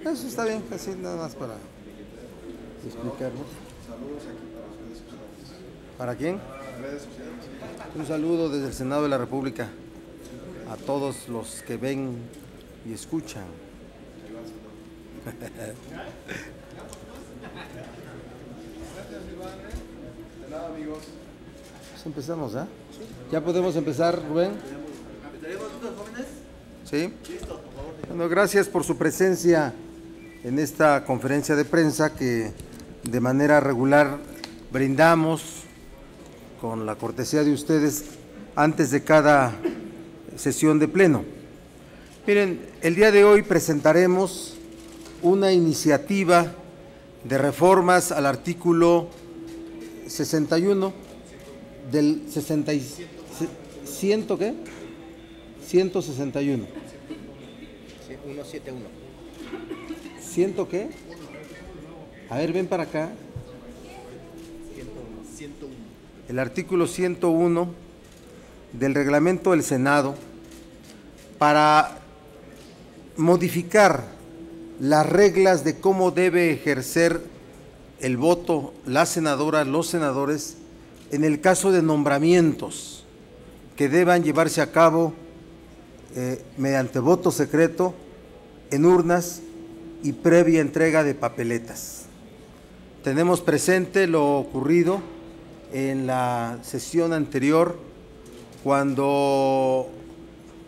Eso está bien, así nada más para explicarlo. ¿Para quién? Un saludo desde el Senado de la República a todos los que ven y escuchan. Pues empezamos, ¿ah? ¿Ya podemos empezar, Rubén? ¿Sí? Bueno, gracias por su presencia en esta conferencia de prensa que de manera regular brindamos con la cortesía de ustedes antes de cada sesión de pleno. Miren, el día de hoy presentaremos una iniciativa de reformas al artículo 61 del 100, ¿qué? 161. 171. ¿100 qué? A ver, ven para acá. 101. El artículo 101 del reglamento del Senado para modificar las reglas de cómo debe ejercer el voto la senadora, los senadores, en el caso de nombramientos que deban llevarse a cabo mediante voto secreto en urnas y previa entrega de papeletas. Tenemos presente lo ocurrido en la sesión anterior, cuando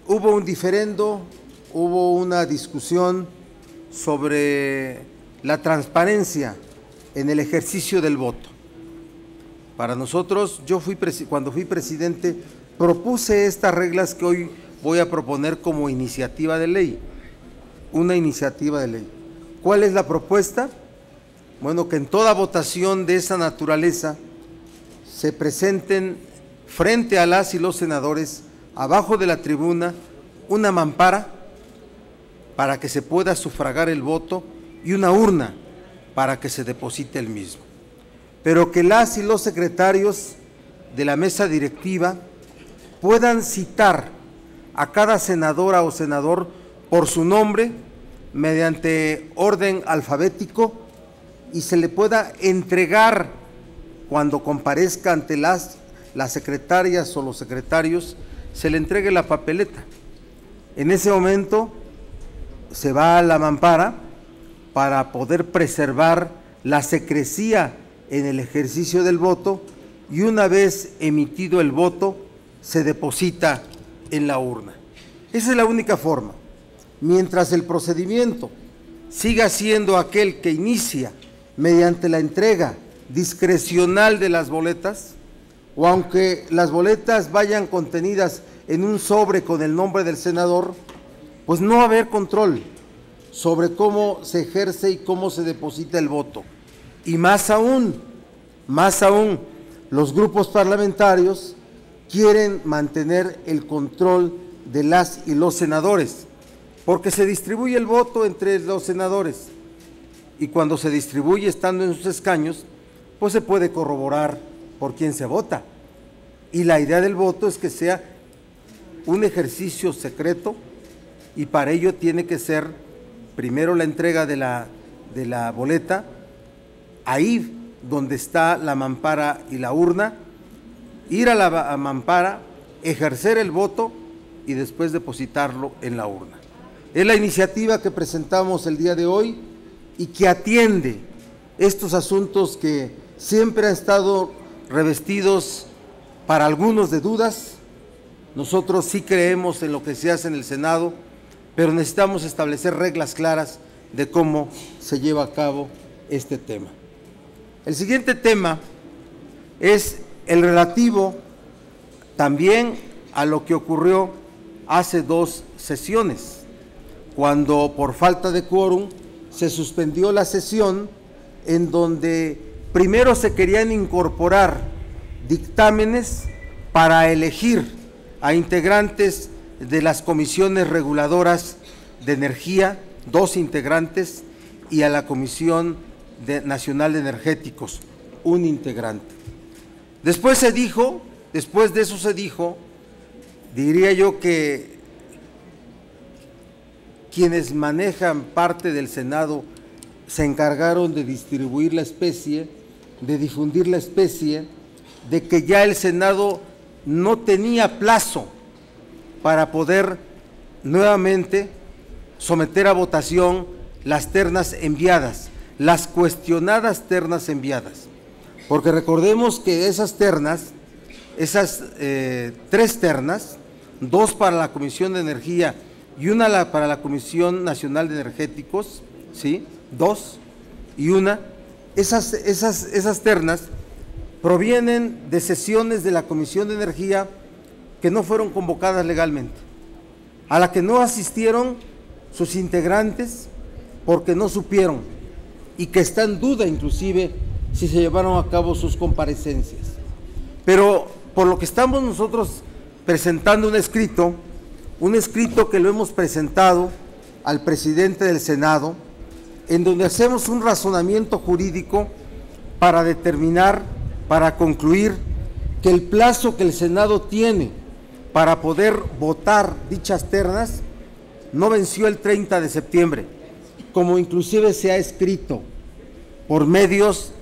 hubo un diferendo, hubo una discusión sobre la transparencia en el ejercicio del voto. Para nosotros, cuando fui presidente, propuse estas reglas que hoy voy a proponer como iniciativa de ley, una iniciativa de ley. ¿Cuál es la propuesta? Bueno, que en toda votación de esa naturaleza se presenten frente a las y los senadores, abajo de la tribuna, una mampara para que se pueda sufragar el voto y una urna para que se deposite el mismo. Pero que las y los secretarios de la mesa directiva puedan citar a cada senadora o senador por su nombre mediante orden alfabético y se le pueda entregar cuando comparezca ante las secretarias o los secretarios, se le entregue la papeleta. En ese momento se va a la mampara para poder preservar la secrecía en el ejercicio del voto y una vez emitido el voto se deposita en la urna. Esa es la única forma. Mientras el procedimiento siga siendo aquel que inicia mediante la entrega discrecional de las boletas, o aunque las boletas vayan contenidas en un sobre con el nombre del senador, pues no va a haber control sobre cómo se ejerce y cómo se deposita el voto. Y más aún, los grupos parlamentarios quieren mantener el control de las y los senadores, porque se distribuye el voto entre los senadores y cuando se distribuye estando en sus escaños, pues se puede corroborar por quién se vota. Y la idea del voto es que sea un ejercicio secreto y para ello tiene que ser primero la entrega de la boleta, ahí donde está la mampara y la urna, ir a la mampara, ejercer el voto y después depositarlo en la urna. Es la iniciativa que presentamos el día de hoy y que atiende estos asuntos que siempre han estado revestidos para algunos de dudas. Nosotros sí creemos en lo que se hace en el Senado, pero necesitamos establecer reglas claras de cómo se lleva a cabo este tema. El siguiente tema es el relativo también a lo que ocurrió hace 2 sesiones, cuando por falta de quórum se suspendió la sesión en donde primero se querían incorporar dictámenes para elegir a integrantes de las comisiones reguladoras de energía, 2 integrantes, y a la Comisión Nacional de Energéticos, 1 integrante. Después de eso se dijo, diría yo que quienes manejan parte del Senado se encargaron de distribuir la especie, de difundir la especie, de que ya el Senado no tenía plazo para poder nuevamente someter a votación las ternas enviadas, las cuestionadas ternas enviadas. Porque recordemos que esas ternas, esas 3 ternas, 2 para la Comisión de Energía y una para la Comisión Nacional de Energéticos, ¿sí? 2 y una, esas ternas provienen de sesiones de la Comisión de Energía que no fueron convocadas legalmente, a la que no asistieron sus integrantes porque no supieron y que está en duda inclusive si se llevaron a cabo sus comparecencias. Pero por lo que estamos nosotros presentando un escrito que lo hemos presentado al presidente del Senado, en donde hacemos un razonamiento jurídico para determinar, para concluir que el plazo que el Senado tiene para poder votar dichas ternas no venció el 30 de septiembre, como inclusive se ha escrito por medios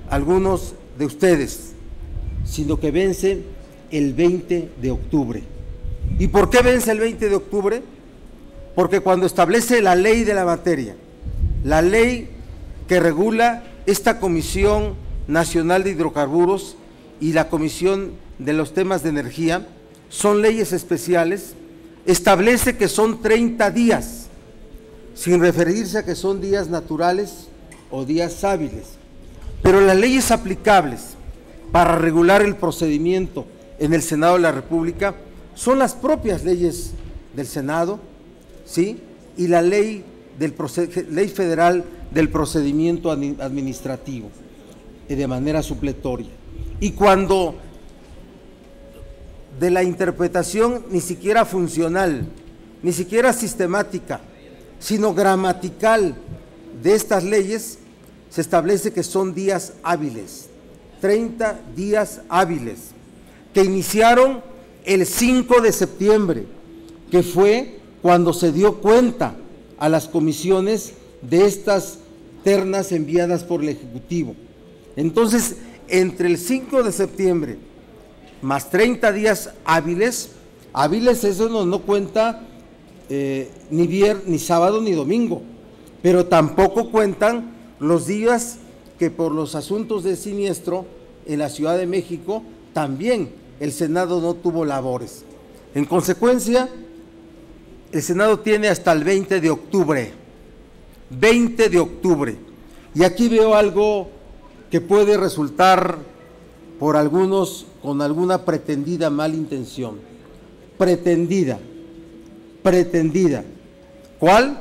algunos de ustedes, sino que vence el 20 de octubre. ¿Y por qué vence el 20 de octubre? Porque cuando establece la ley de la materia, la ley que regula esta Comisión Nacional de Hidrocarburos y la Comisión de los Temas de Energía, son leyes especiales, establece que son 30 días, sin referirse a que son días naturales o días hábiles. Pero las leyes aplicables para regular el procedimiento en el Senado de la República son las propias leyes del Senado, ¿sí? Y la ley federal del procedimiento administrativo, de manera supletoria. Y cuando de la interpretación ni siquiera funcional, ni siquiera sistemática, sino gramatical de estas leyes, se establece que son días hábiles, 30 días hábiles, que iniciaron el 5 de septiembre, que fue cuando se dio cuenta a las comisiones de estas ternas enviadas por el Ejecutivo. Entonces, entre el 5 de septiembre más 30 días hábiles, eso no cuenta ni sábado ni domingo, pero tampoco cuentan los días que por los asuntos de siniestro en la Ciudad de México también el Senado no tuvo labores. En consecuencia, el Senado tiene hasta el 20 de octubre, 20 de octubre. Y aquí veo algo que puede resultar por algunos con alguna pretendida mala intención. Pretendida. ¿Cuál?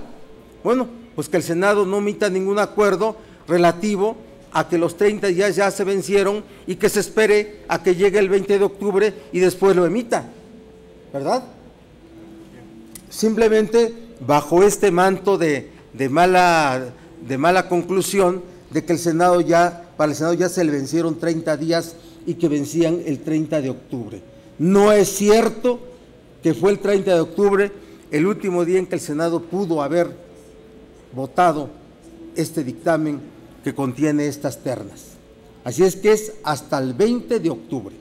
Bueno, pues que el Senado no emita ningún acuerdo relativo a que los 30 días ya se vencieron y que se espere a que llegue el 20 de octubre y después lo emita, ¿verdad? Simplemente bajo este manto de mala conclusión de que para el Senado ya se le vencieron 30 días y que vencían el 30 de octubre. No es cierto que fue el 30 de octubre el último día en que el Senado pudo haber votado este dictamen que contiene estas ternas. Así es que es hasta el 20 de octubre,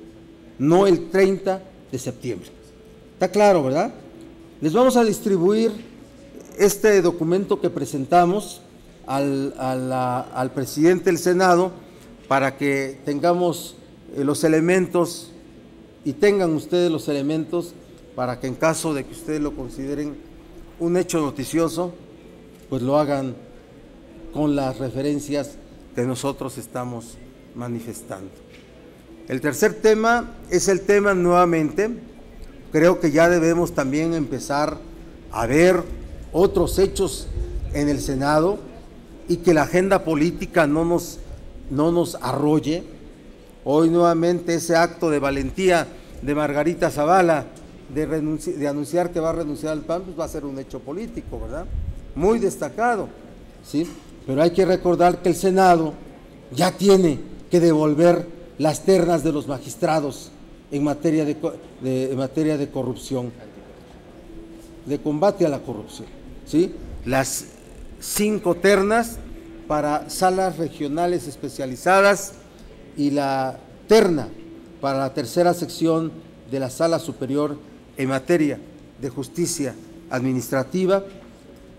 no el 30 de septiembre. ¿Está claro, verdad? Les vamos a distribuir este documento que presentamos al presidente del Senado para que tengamos los elementos y tengan ustedes los elementos para que en caso de que ustedes lo consideren un hecho noticioso, pues lo hagan con las referencias que nosotros estamos manifestando. El tercer tema es el tema nuevamente, creo que ya debemos también empezar a ver otros hechos en el Senado y que la agenda política no nos arrolle. Hoy nuevamente ese acto de valentía de Margarita Zavala de anunciar que va a renunciar al PAN, pues va a ser un hecho político, ¿verdad? Muy destacado, ¿sí? Pero hay que recordar que el Senado ya tiene que devolver las ternas de los magistrados en materia de corrupción, de combate a la corrupción, ¿sí? las 5 ternas para salas regionales especializadas y la terna para la tercera sección de la Sala Superior en materia de justicia administrativa,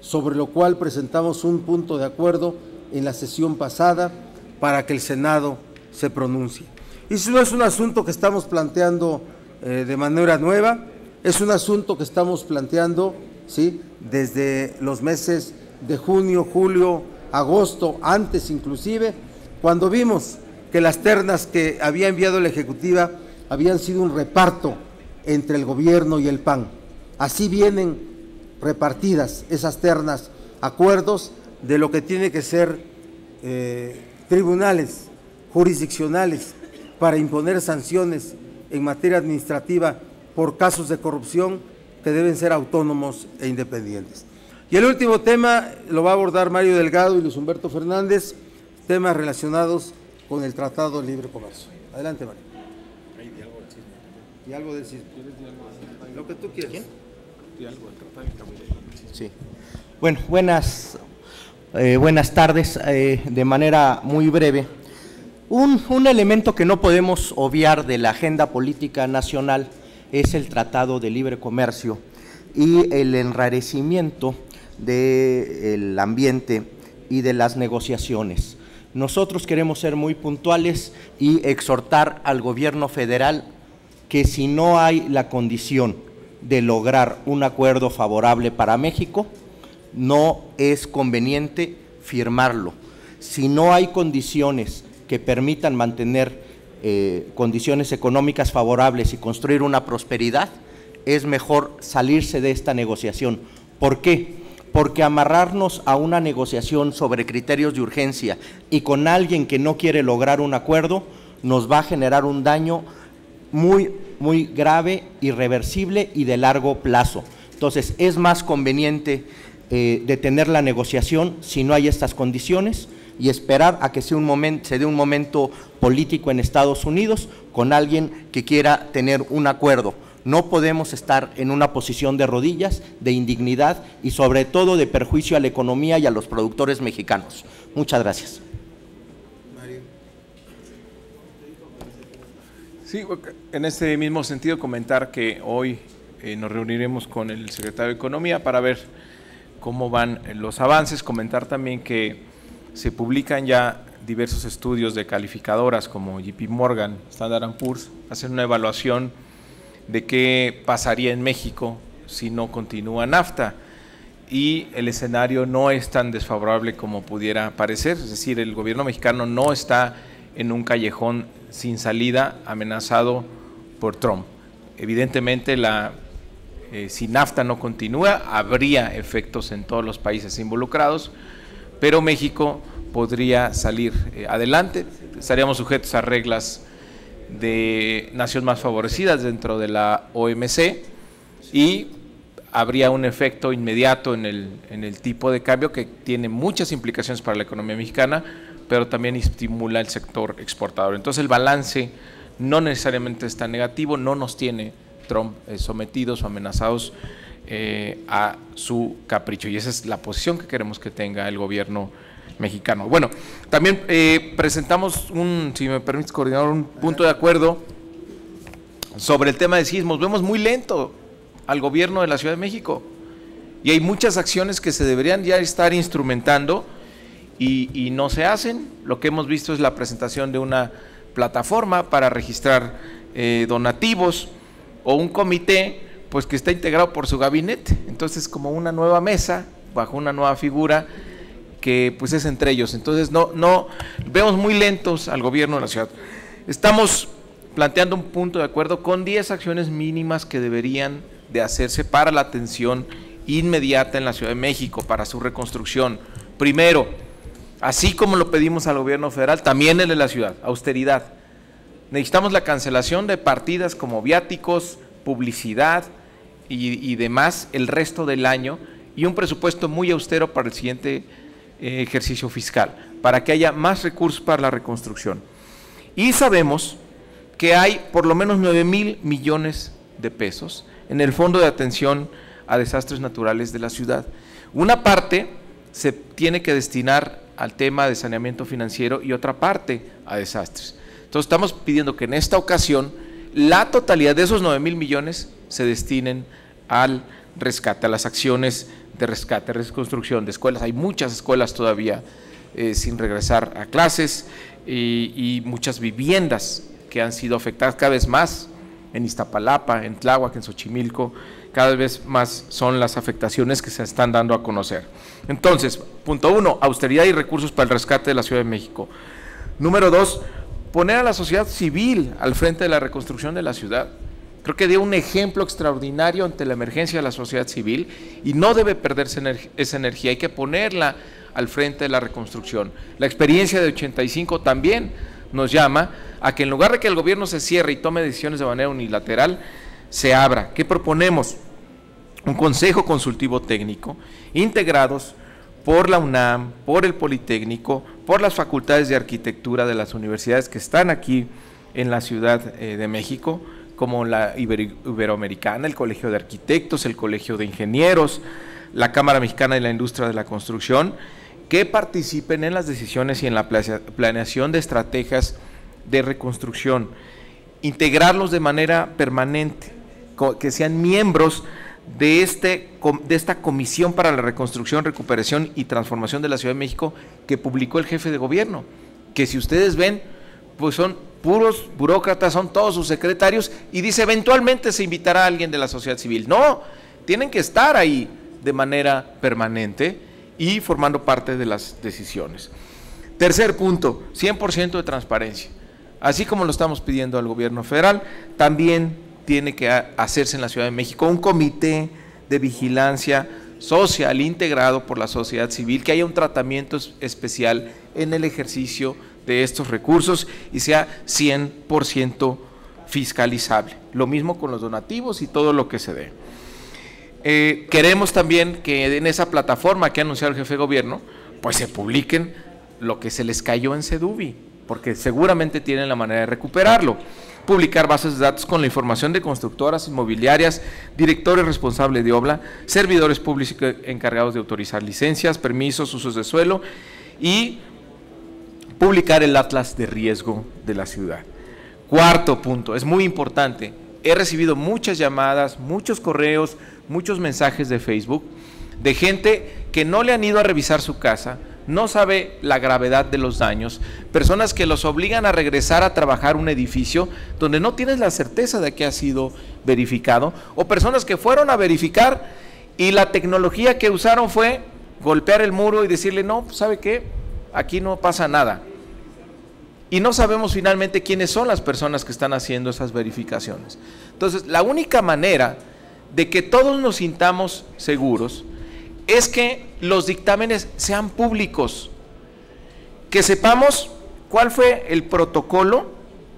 sobre lo cual presentamos un punto de acuerdo en la sesión pasada para que el Senado se pronuncie. Y eso no es un asunto que estamos planteando de manera nueva, es un asunto que estamos planteando, ¿sí?, desde los meses de junio, julio, agosto, antes inclusive, cuando vimos que las ternas que había enviado la Ejecutiva habían sido un reparto entre el gobierno y el PAN. Así vienen repartidas esas ternas, acuerdos de lo que tiene que ser tribunales jurisdiccionales para imponer sanciones en materia administrativa por casos de corrupción que deben ser autónomos e independientes. Y el último tema lo va a abordar Mario Delgado y Luis Humberto Fernández, temas relacionados con el Tratado de Libre Comercio. Adelante, Mario. Y algo del CISMO. Lo que tú quieras. ¿Quién? Y algo del Tratado de Libre Comercio. Sí. Bueno, buenas tardes. De manera muy breve, un elemento que no podemos obviar de la agenda política nacional es el Tratado de Libre Comercio y el enrarecimiento del ambiente y de las negociaciones. Nosotros queremos ser muy puntuales y exhortar al gobierno federal que si no hay la condición de lograr un acuerdo favorable para México, no es conveniente firmarlo. Si no hay condiciones que permitan mantener condiciones económicas favorables y construir una prosperidad, es mejor salirse de esta negociación. ¿Por qué? Porque amarrarnos a una negociación sobre criterios de urgencia y con alguien que no quiere lograr un acuerdo nos va a generar un daño muy grave, irreversible y de largo plazo. Entonces, es más conveniente detener la negociación si no hay estas condiciones y esperar a que se dé un momento político en Estados Unidos con alguien que quiera tener un acuerdo. No podemos estar en una posición de rodillas, de indignidad y sobre todo de perjuicio a la economía y a los productores mexicanos. Muchas gracias. Sí, en este mismo sentido comentar que hoy nos reuniremos con el secretario de Economía para ver cómo van los avances, comentar también que se publican ya diversos estudios de calificadoras como JP Morgan, Standard & Poor's, hacen una evaluación de qué pasaría en México si no continúa NAFTA y el escenario no es tan desfavorable como pudiera parecer, es decir, el gobierno mexicano no está en un callejón sin salida amenazado por Trump. Evidentemente si NAFTA no continúa habría efectos en todos los países involucrados, pero México podría salir adelante, estaríamos sujetos a reglas de nación más favorecidas dentro de la OMC y habría un efecto inmediato en el tipo de cambio que tiene muchas implicaciones para la economía mexicana, pero también estimula el sector exportador. Entonces el balance no necesariamente está negativo, no nos tiene Trump sometidos o amenazados a su capricho y esa es la posición que queremos que tenga el gobierno mexicano. Bueno, también presentamos si me permites, coordinador, un punto de acuerdo sobre el tema de sismos. Vemos muy lento al gobierno de la Ciudad de México y hay muchas acciones que se deberían ya estar instrumentando y no se hacen. Lo que hemos visto es la presentación de una plataforma para registrar donativos o un comité pues que está integrado por su gabinete, entonces como una nueva mesa bajo una nueva figura que pues es entre ellos. Entonces no vemos muy lentos al gobierno de la ciudad. Estamos planteando un punto de acuerdo con 10 acciones mínimas que deberían de hacerse para la atención inmediata en la Ciudad de México, para su reconstrucción. Primero, así como lo pedimos al gobierno federal, también el de la ciudad, austeridad. Necesitamos la cancelación de partidas como viáticos, publicidad y demás el resto del año y un presupuesto muy austero para el siguiente ejercicio fiscal, para que haya más recursos para la reconstrucción. Y sabemos que hay por lo menos 9,000 millones de pesos en el Fondo de Atención a Desastres Naturales de la ciudad. Una parte se tiene que destinar al tema de saneamiento financiero y otra parte a desastres. Entonces estamos pidiendo que en esta ocasión la totalidad de esos 9,000 millones se destinen al rescate, a las acciones de rescate, reconstrucción de escuelas. Hay muchas escuelas todavía sin regresar a clases y muchas viviendas que han sido afectadas cada vez más en Iztapalapa, en Tláhuac, en Xochimilco. Cada vez más son las afectaciones que se están dando a conocer. Entonces, punto 1, austeridad y recursos para el rescate de la Ciudad de México. Número 2, poner a la sociedad civil al frente de la reconstrucción de la ciudad. Creo que dio un ejemplo extraordinario ante la emergencia de la sociedad civil y no debe perderse esa energía, hay que ponerla al frente de la reconstrucción. La experiencia de 85 también nos llama a que en lugar de que el gobierno se cierre y tome decisiones de manera unilateral, se abra. ¿Qué proponemos? Un consejo consultivo técnico, integrados por la UNAM, por el Politécnico, por las facultades de arquitectura de las universidades que están aquí en la Ciudad de México, como la Iberoamericana, el Colegio de Arquitectos, el Colegio de Ingenieros, la Cámara Mexicana de la Industria de la Construcción, que participen en las decisiones y en la planeación de estrategias de reconstrucción, integrarlos de manera permanente, que sean miembros de esta Comisión para la Reconstrucción, Recuperación y Transformación de la Ciudad de México que publicó el jefe de gobierno, que si ustedes ven, pues son puros burócratas, son todos sus secretarios, y dice eventualmente se invitará a alguien de la sociedad civil. No, tienen que estar ahí de manera permanente y formando parte de las decisiones. Tercer punto, 100% de transparencia. Así como lo estamos pidiendo al gobierno federal, también tiene que hacerse en la Ciudad de México un comité de vigilancia social integrado por la sociedad civil, que haya un tratamiento especial en el ejercicio de estos recursos y sea 100% fiscalizable. Lo mismo con los donativos y todo lo que se dé. Queremos también que en esa plataforma que ha anunciado el jefe de gobierno, pues se publiquen lo que se les cayó en Seduvi, porque seguramente tienen la manera de recuperarlo. Publicar bases de datos con la información de constructoras inmobiliarias, directores responsables de obra, servidores públicos encargados de autorizar licencias, permisos, usos de suelo y publicar el atlas de riesgo de la ciudad. Cuarto punto, es muy importante, he recibido muchas llamadas, muchos correos, muchos mensajes de Facebook de gente que no le han ido a revisar su casa, no sabe la gravedad de los daños, personas que los obligan a regresar a trabajar un edificio donde no tienes la certeza de que ha sido verificado, o personas que fueron a verificar y la tecnología que usaron fue golpear el muro y decirle, no, ¿sabe qué? Aquí no pasa nada. Y no sabemos finalmente quiénes son las personas que están haciendo esas verificaciones. Entonces, la única manera de que todos nos sintamos seguros es que los dictámenes sean públicos, que sepamos cuál fue el protocolo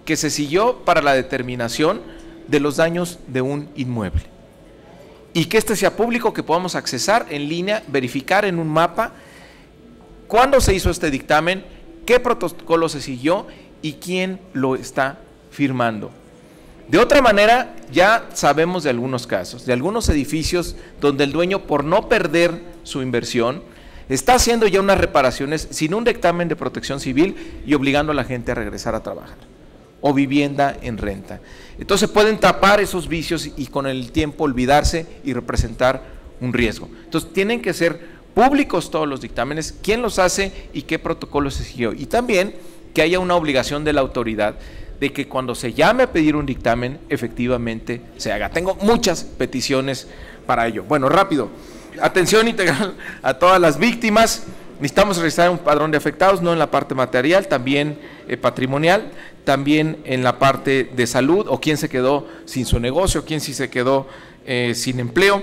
que se siguió para la determinación de los daños de un inmueble y que este sea público, que podamos accesar en línea, verificar en un mapa cuándo se hizo este dictamen, qué protocolo se siguió y quién lo está firmando. De otra manera, ya sabemos de algunos casos, de algunos edificios donde el dueño, por no perder su inversión, está haciendo ya unas reparaciones sin un dictamen de protección civil y obligando a la gente a regresar a trabajar, o vivienda en renta. Entonces pueden tapar esos vicios y con el tiempo olvidarse y representar un riesgo. Entonces tienen que ser públicos todos los dictámenes, quién los hace y qué protocolo se siguió. Y también que haya una obligación de la autoridad de que cuando se llame a pedir un dictamen, efectivamente se haga. Tengo muchas peticiones para ello. Bueno, rápido. Atención integral a todas las víctimas. Necesitamos realizar un padrón de afectados, no en la parte material, también patrimonial, también en la parte de salud, o quién se quedó sin su negocio, quién sí se quedó sin empleo.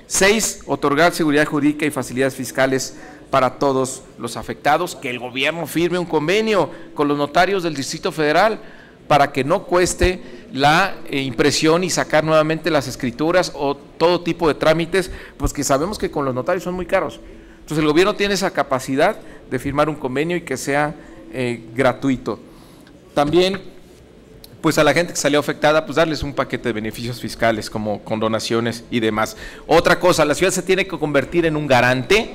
6, otorgar seguridad jurídica y facilidades fiscales para todos los afectados, que el gobierno firme un convenio con los notarios del Distrito Federal para que no cueste la impresión y sacar nuevamente las escrituras o todo tipo de trámites, pues que sabemos que con los notarios son muy caros. Entonces el gobierno tiene esa capacidad de firmar un convenio y que sea gratuito. También pues a la gente que salió afectada, pues darles un paquete de beneficios fiscales como condonaciones y demás. Otra cosa, la ciudad se tiene que convertir en un garante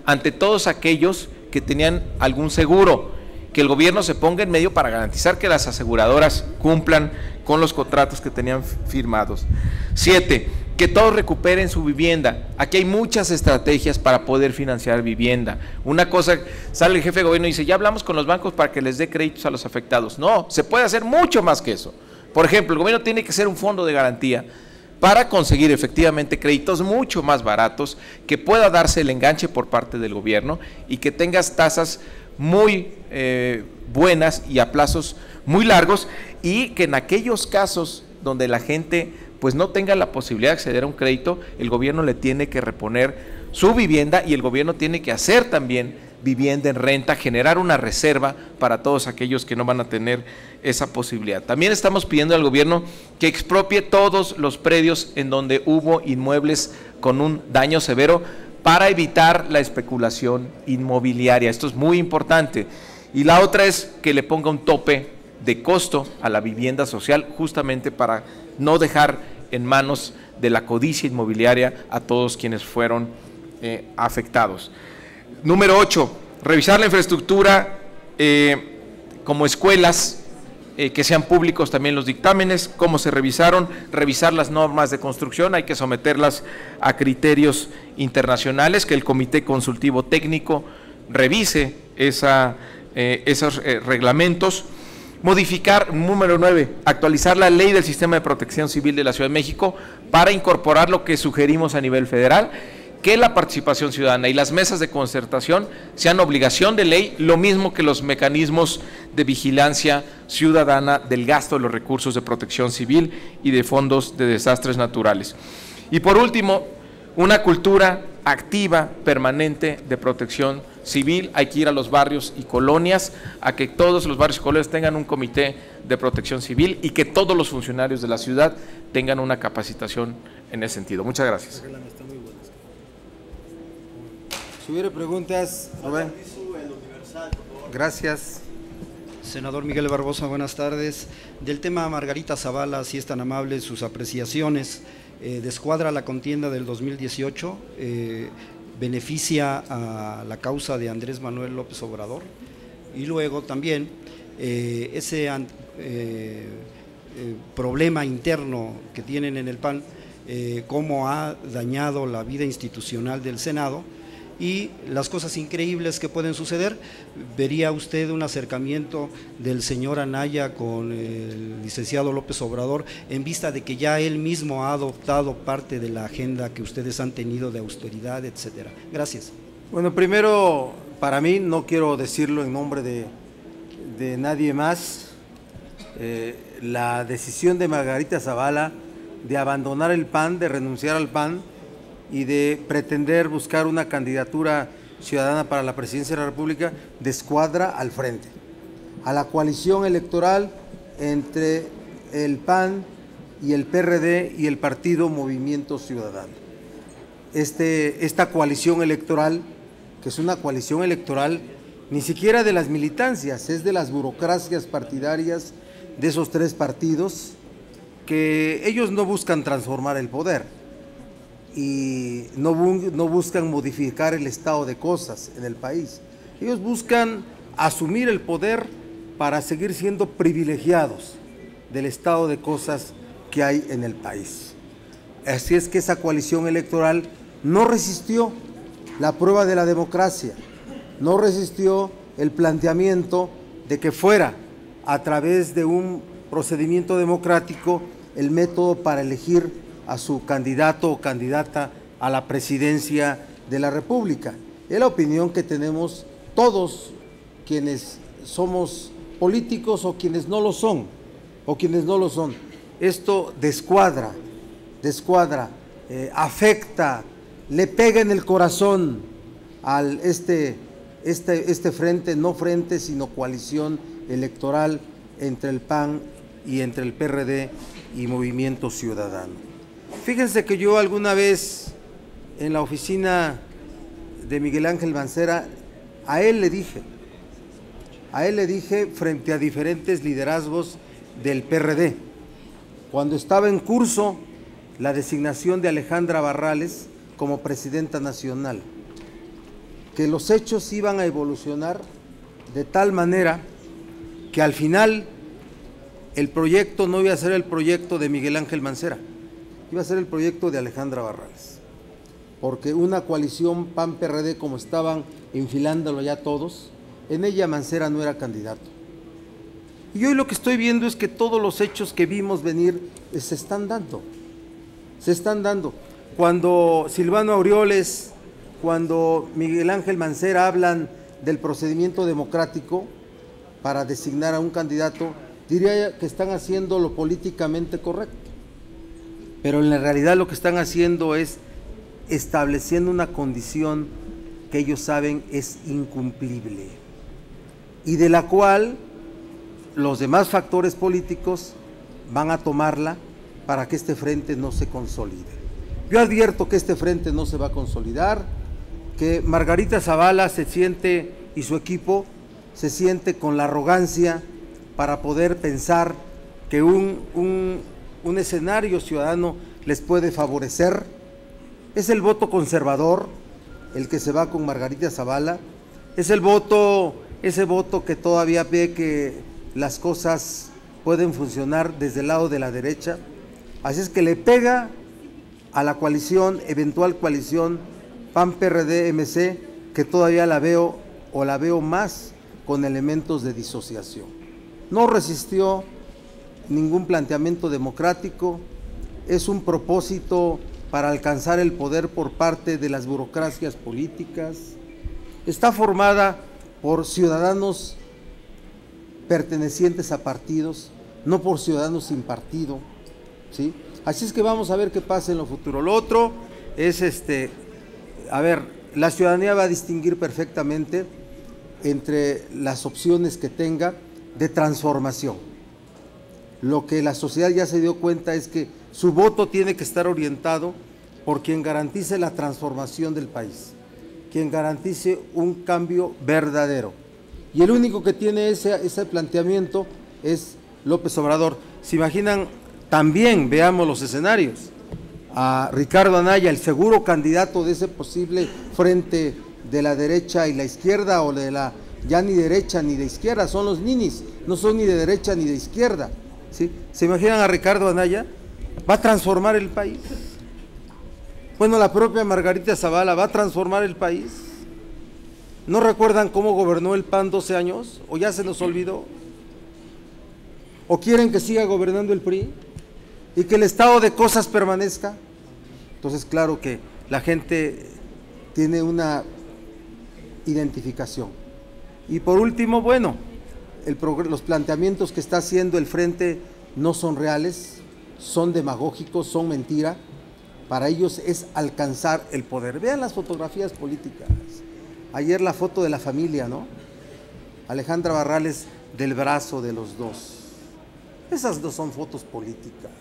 ante todos aquellos que tenían algún seguro, que el gobierno se ponga en medio para garantizar que las aseguradoras cumplan con los contratos que tenían firmados. 7, que todos recuperen su vivienda. Aquí hay muchas estrategias para poder financiar vivienda. Una cosa, sale el jefe de gobierno y dice, ya hablamos con los bancos para que les dé créditos a los afectados. No, se puede hacer mucho más que eso. Por ejemplo, el gobierno tiene que hacer un fondo de garantía para conseguir efectivamente créditos mucho más baratos, que pueda darse el enganche por parte del gobierno y que tengas tasas muy buenas y a plazos muy largos, y que en aquellos casos donde la gente pues no tenga la posibilidad de acceder a un crédito, el gobierno le tiene que reponer su vivienda y el gobierno tiene que hacer también vivienda en renta, generar una reserva para todos aquellos que no van a tener esa posibilidad. También estamos pidiendo al gobierno que expropie todos los predios en donde hubo inmuebles con un daño severo para evitar la especulación inmobiliaria. Esto es muy importante. Y la otra es que le ponga un tope de costo a la vivienda social, justamente para no dejar en manos de la codicia inmobiliaria a todos quienes fueron afectados. Número 8, revisar la infraestructura como escuelas, que sean públicos también los dictámenes, cómo se revisaron, revisar las normas de construcción, hay que someterlas a criterios internacionales, que el Comité Consultivo Técnico revise esos reglamentos. Modificar, número 9, actualizar la ley del Sistema de Protección Civil de la Ciudad de México para incorporar lo que sugerimos a nivel federal, que la participación ciudadana y las mesas de concertación sean obligación de ley, lo mismo que los mecanismos de vigilancia ciudadana del gasto de los recursos de protección civil y de fondos de desastres naturales. Y por último, una cultura activa, permanente de protección civil. Hay que ir a los barrios y colonias, a que todos los barrios y colonias tengan un comité de protección civil y que todos los funcionarios de la ciudad tengan una capacitación en ese sentido. Muchas gracias. Si hubiera preguntas, Rubén. Gracias. Senador Miguel Barbosa, buenas tardes. Del tema Margarita Zavala, si es tan amable, sus apreciaciones. Descuadra la contienda del 2018, beneficia a la causa de Andrés Manuel López Obrador, y luego también ese problema interno que tienen en el PAN, cómo ha dañado la vida institucional del Senado y las cosas increíbles que pueden suceder. ¿Vería usted un acercamiento del señor Anaya con el licenciado López Obrador en vista de que ya él mismo ha adoptado parte de la agenda que ustedes han tenido de austeridad, etcétera? Gracias. Bueno, primero, para mí, no quiero decirlo en nombre de nadie más, la decisión de Margarita Zavala de abandonar el PAN, de renunciar al PAN y de pretender buscar una candidatura ciudadana para la presidencia de la República, descuadra al frente, a la coalición electoral entre el PAN y el PRD y el partido Movimiento Ciudadano. Esta coalición electoral, que es una coalición electoral ni siquiera de las militancias, es de las burocracias partidarias de esos tres partidos, que ellos no buscan transformar el poder y no buscan modificar el estado de cosas en el país. Ellos buscan asumir el poder para seguir siendo privilegiados del estado de cosas que hay en el país. Así es que esa coalición electoral no resistió la prueba de la democracia, no resistió el planteamiento de que fuera a través de un procedimiento democrático el método para elegir a su candidato o candidata a la presidencia de la República. Es la opinión que tenemos todos quienes somos políticos o quienes no lo son, Esto descuadra, afecta, le pega en el corazón al este frente, no frente, sino coalición electoral entre el PAN y entre el PRD y Movimiento Ciudadano. Fíjense que yo alguna vez en la oficina de Miguel Ángel Mancera, a él le dije frente a diferentes liderazgos del PRD, cuando estaba en curso la designación de Alejandra Barrales como presidenta nacional, que los hechos iban a evolucionar de tal manera que al final el proyecto no iba a ser el proyecto de Miguel Ángel Mancera, iba a ser el proyecto de Alejandra Barrales, porque una coalición PAN-PRD, como estaban enfilándolo ya todos, en ella Mancera no era candidato. Y hoy lo que estoy viendo es que todos los hechos que vimos venir se están dando. Se están dando. Cuando Silvano Aureoles, cuando Miguel Ángel Mancera hablan del procedimiento democrático para designar a un candidato, diría que están haciendo lo políticamente correcto. Pero en la realidad lo que están haciendo es estableciendo una condición que ellos saben es incumplible y de la cual los demás factores políticos van a tomarla para que este frente no se consolide. Yo advierto que este frente no se va a consolidar, que Margarita Zavala se siente y su equipo se siente con la arrogancia para poder pensar que un escenario ciudadano les puede favorecer. Es el voto conservador el que se va con Margarita Zavala, es ese voto que todavía ve que las cosas pueden funcionar desde el lado de la derecha, así es que le pega a la coalición, eventual coalición PAN-PRD-MC, que todavía la veo más con elementos de disociación. No resistió ningún planteamiento democrático, es un propósito para alcanzar el poder por parte de las burocracias políticas, está formada por ciudadanos pertenecientes a partidos, no por ciudadanos sin partido, ¿sí? Así es que vamos a ver qué pasa en lo futuro. Lo otro es, la ciudadanía va a distinguir perfectamente entre las opciones que tenga de transformación. Lo que la sociedad ya se dio cuenta es que su voto tiene que estar orientado por quien garantice la transformación del país, quien garantice un cambio verdadero. Y el único que tiene ese planteamiento es López Obrador. ¿Se imaginan? También veamos los escenarios. A Ricardo Anaya, el seguro candidato de ese posible frente de la derecha y la izquierda, o de la ya ni derecha ni de izquierda, son los ninis, no son ni de derecha ni de izquierda, ¿sí? ¿Se imaginan a Ricardo Anaya? ¿Va a transformar el país? Bueno, la propia Margarita Zavala va a transformar el país. ¿No recuerdan cómo gobernó el PAN 12 años? ¿O ya se nos olvidó? ¿O quieren que siga gobernando el PRI? ¿Y que el estado de cosas permanezca? Entonces, claro que la gente tiene una identificación. Y por último, bueno, los planteamientos que está haciendo el frente no son reales, son demagógicos, son mentira. Para ellos es alcanzar el poder. Vean las fotografías políticas. Ayer la foto de la familia, ¿no? Alejandra Barrales del brazo de los dos. Esas no son fotos políticas.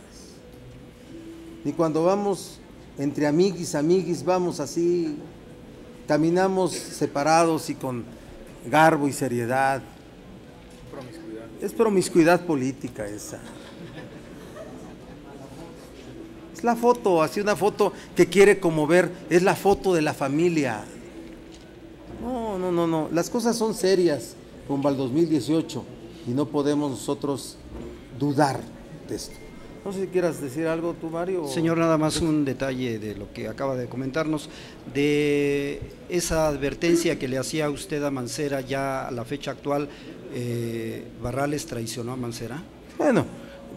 Ni cuando vamos entre amiguis, vamos así, caminamos separados y con garbo y seriedad. Promiscuidad. Es promiscuidad política esa. Es la foto, así una foto que quiere conmover, es la foto de la familia. No, las cosas son serias rumbo al 2018 y no podemos nosotros dudar de esto. No sé si quieras decir algo tú, Mario. Señor, nada más un detalle de lo que acaba de comentarnos, de esa advertencia que le hacía usted a Mancera ya a la fecha actual. ¿Barrales traicionó a Mancera? Bueno,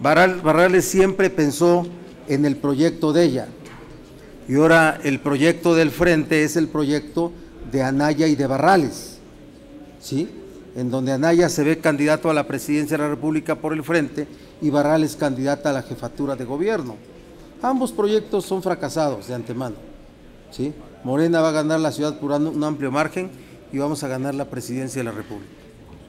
Barrales siempre pensó en el proyecto de ella, y ahora el proyecto del frente es el proyecto de Anaya y de Barrales, ¿sí? En donde Anaya se ve candidato a la presidencia de la República por el frente y Barrales candidata a la jefatura de gobierno. Ambos proyectos son fracasados de antemano, ¿sí? Morena va a ganar la ciudad por un amplio margen y vamos a ganar la presidencia de la República.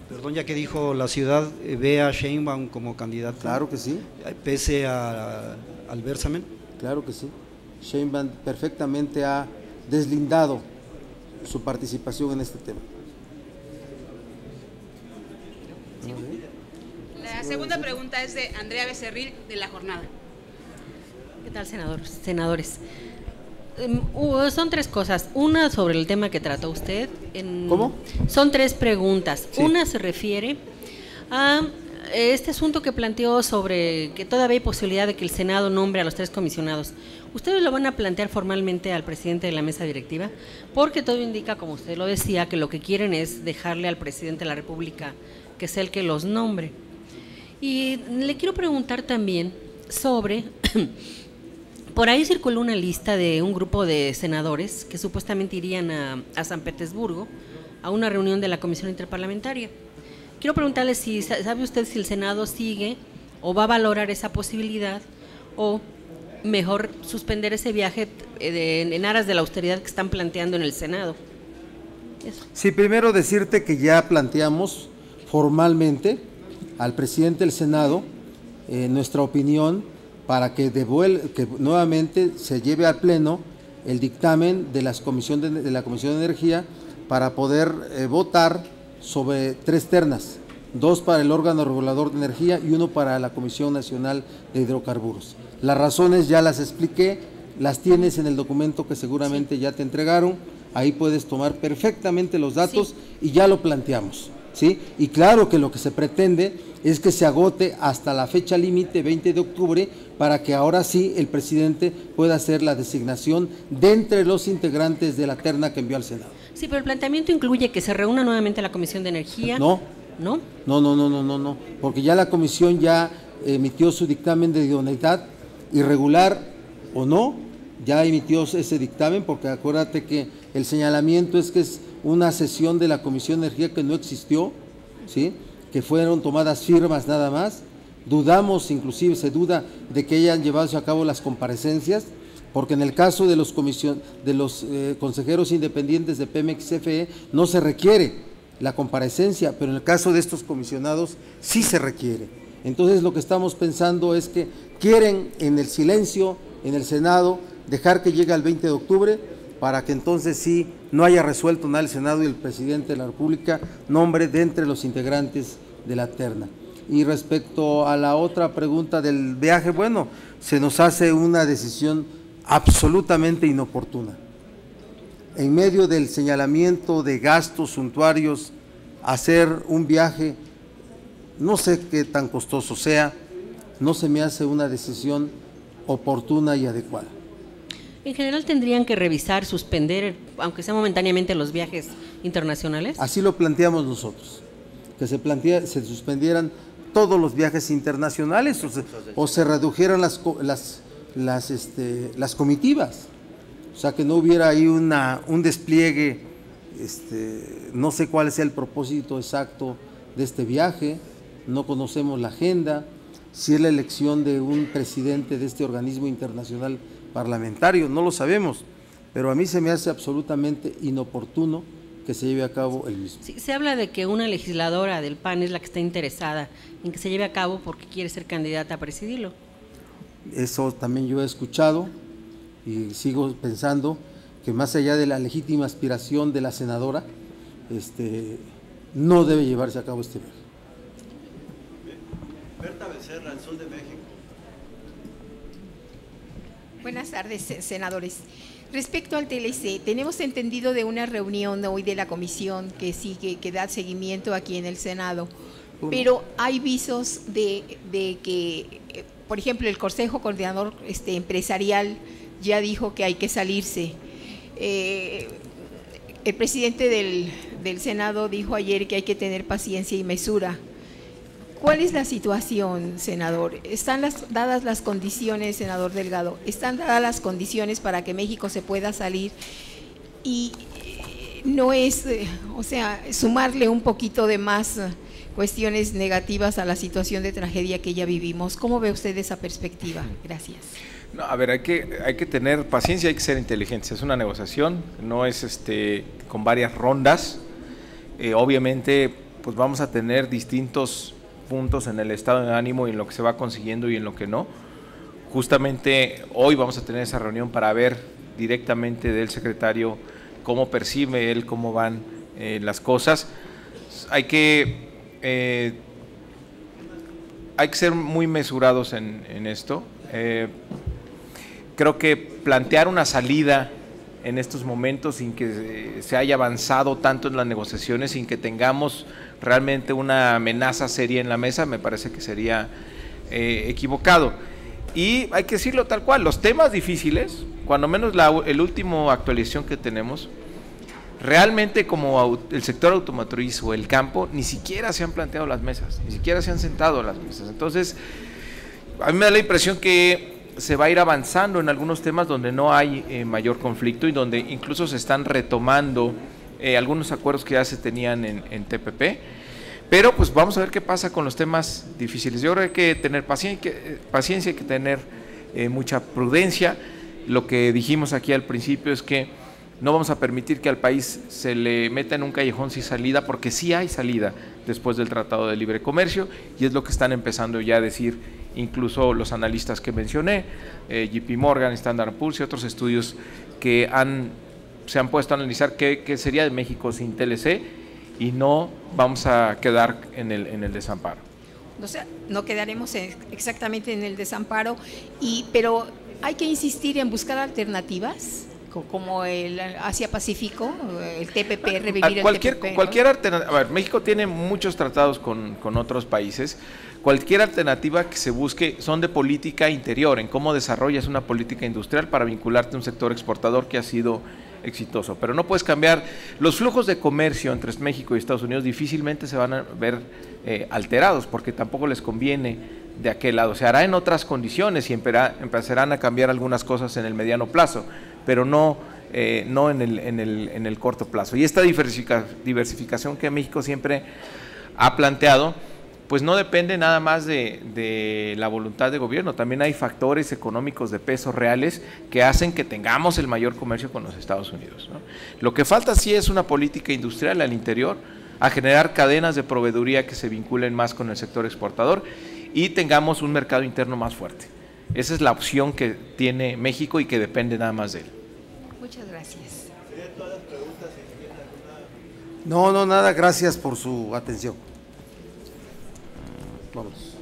Perdón, ya que dijo la ciudad, ¿ve a Sheinbaum como candidata? Claro que sí. ¿Pese al versamen? Claro que sí. Sheinbaum perfectamente ha deslindado su participación en este tema. Le hace segunda pregunta es de Andrea Becerril, de La Jornada. ¿Qué tal, senadores? Son tres cosas. Una sobre el tema que trató usted. ¿Cómo? Son tres preguntas. Sí. Una se refiere a este asunto que planteó sobre que todavía hay posibilidad de que el Senado nombre a los 3 comisionados. ¿Ustedes lo van a plantear formalmente al presidente de la mesa directiva? Porque todo indica, como usted lo decía, que lo que quieren es dejarle al presidente de la República que sea el que los nombre. Y le quiero preguntar también sobre... Por ahí circuló una lista de un grupo de senadores que supuestamente irían a San Petersburgo a una reunión de la Comisión Interparlamentaria. Quiero preguntarle si sabe usted si el Senado sigue o va a valorar esa posibilidad o mejor suspender ese viaje en aras de la austeridad que están planteando en el Senado. Eso. Sí, primero decirte que ya planteamos formalmente al presidente del Senado nuestra opinión para que nuevamente se lleve al Pleno el dictamen de la Comisión de Energía para poder votar sobre 3 ternas, 2 para el órgano regulador de energía y 1 para la Comisión Nacional de Hidrocarburos. Las razones ya las expliqué, las tienes en el documento que seguramente ya te entregaron, ahí puedes tomar perfectamente los datos y ya lo planteamos, ¿sí? Y claro que lo que se pretende es que se agote hasta la fecha límite 20 de octubre para que ahora sí el presidente pueda hacer la designación de entre los integrantes de la terna que envió al Senado. Sí, pero el planteamiento incluye que se reúna nuevamente la Comisión de Energía. No. ¿No? No, porque ya la comisión ya emitió su dictamen de idoneidad, irregular o no, ya emitió ese dictamen, porque acuérdate que el señalamiento es que es una sesión de la Comisión de Energía que no existió, ¿sí? Que fueron tomadas firmas nada más. Dudamos, inclusive se duda de que hayan llevado a cabo las comparecencias, porque en el caso de los consejeros independientes de Pemex y CFE no se requiere la comparecencia, pero en el caso de estos comisionados sí se requiere. Entonces lo que estamos pensando es que quieren en el silencio, en el Senado, dejar que llegue el 20 de octubre para que entonces sí no haya resuelto nada el Senado y el presidente de la República nombre de entre los integrantes de la terna. Y respecto a la otra pregunta del viaje, bueno, se nos hace una decisión absolutamente inoportuna. En medio del señalamiento de gastos suntuarios, hacer un viaje, no sé qué tan costoso sea, no se me hace una decisión oportuna y adecuada. En general tendrían que revisar, suspender, aunque sea momentáneamente, los viajes internacionales. Así lo planteamos nosotros, que se suspendieran todos los viajes internacionales o se redujeran las comitivas. O sea, que no hubiera ahí un despliegue, no sé cuál es el propósito exacto de este viaje, no conocemos la agenda, si es la elección de un presidente de este organismo internacional parlamentario, no lo sabemos, pero a mí se me hace absolutamente inoportuno que se lleve a cabo el mismo. Sí, se habla de que una legisladora del PAN es la que está interesada en que se lleve a cabo porque quiere ser candidata a presidirlo. Eso también yo he escuchado. Y sigo pensando que más allá de la legítima aspiración de la senadora, no debe llevarse a cabo este viaje. Berta Becerra, El Sol de México. Buenas tardes, senadores. Respecto al TLC, tenemos entendido de una reunión hoy de la comisión que sigue, que da seguimiento aquí en el Senado, pero hay visos de que, por ejemplo, el Consejo Coordinador Empresarial ya dijo que hay que salirse. El presidente del Senado dijo ayer que hay que tener paciencia y mesura. ¿Cuál es la situación, senador? ¿Están dadas las condiciones, senador Delgado? ¿Están dadas las condiciones para que México se pueda salir? Y no es, sumarle un poquito de más cuestiones negativas a la situación de tragedia que ya vivimos. ¿Cómo ve usted esa perspectiva? Gracias. No, a ver, hay que tener paciencia, hay que ser inteligentes. Es una negociación, no es con varias rondas. Obviamente, pues vamos a tener distintos puntos en el estado de ánimo y en lo que se va consiguiendo y en lo que no. Justamente hoy vamos a tener esa reunión para ver directamente del secretario cómo percibe él, cómo van las cosas. Hay que hay que ser muy mesurados en esto. Creo que plantear una salida en estos momentos sin que se haya avanzado tanto en las negociaciones, sin que tengamos realmente una amenaza seria en la mesa, me parece que sería equivocado. Y hay que decirlo tal cual, los temas difíciles, cuando menos el último actualización que tenemos, realmente como el sector automotriz o el campo, ni siquiera se han planteado las mesas, ni siquiera se han sentado las mesas. Entonces, a mí me da la impresión que se va a ir avanzando en algunos temas donde no hay mayor conflicto y donde incluso se están retomando algunos acuerdos que ya se tenían en TPP, pero pues vamos a ver qué pasa con los temas difíciles. Yo creo que hay que tener paciencia, hay que tener mucha prudencia. Lo que dijimos aquí al principio es que no vamos a permitir que al país se le meta en un callejón sin salida, porque sí hay salida después del Tratado de Libre Comercio, y es lo que están empezando ya a decir incluso los analistas que mencioné, JP Morgan, Standard & Poor's y otros estudios que se han puesto a analizar qué sería de México sin TLC, y no vamos a quedar en el desamparo. O sea, no quedaremos exactamente en el desamparo, pero hay que insistir en buscar alternativas, como el Asia-Pacífico, el TPP, revivir el TPP. Cualquier alternativa. A ver, México tiene muchos tratados con otros países. Cualquier alternativa que se busque son de política interior, en cómo desarrollas una política industrial para vincularte a un sector exportador que ha sido exitoso. Pero no puedes cambiar. Los flujos de comercio entre México y Estados Unidos difícilmente se van a ver alterados, porque tampoco les conviene de aquel lado. Se hará en otras condiciones y empezarán a cambiar algunas cosas en el mediano plazo, pero no en el corto plazo. Y esta diversificación que México siempre ha planteado, pues no depende nada más de la voluntad de gobierno, también hay factores económicos de peso reales que hacen que tengamos el mayor comercio con los Estados Unidos, ¿no? Lo que falta sí es una política industrial al interior, a generar cadenas de proveeduría que se vinculen más con el sector exportador y tengamos un mercado interno más fuerte. Esa es la opción que tiene México y que depende nada más de él. Muchas gracias. No, nada, gracias por su atención. Vamos.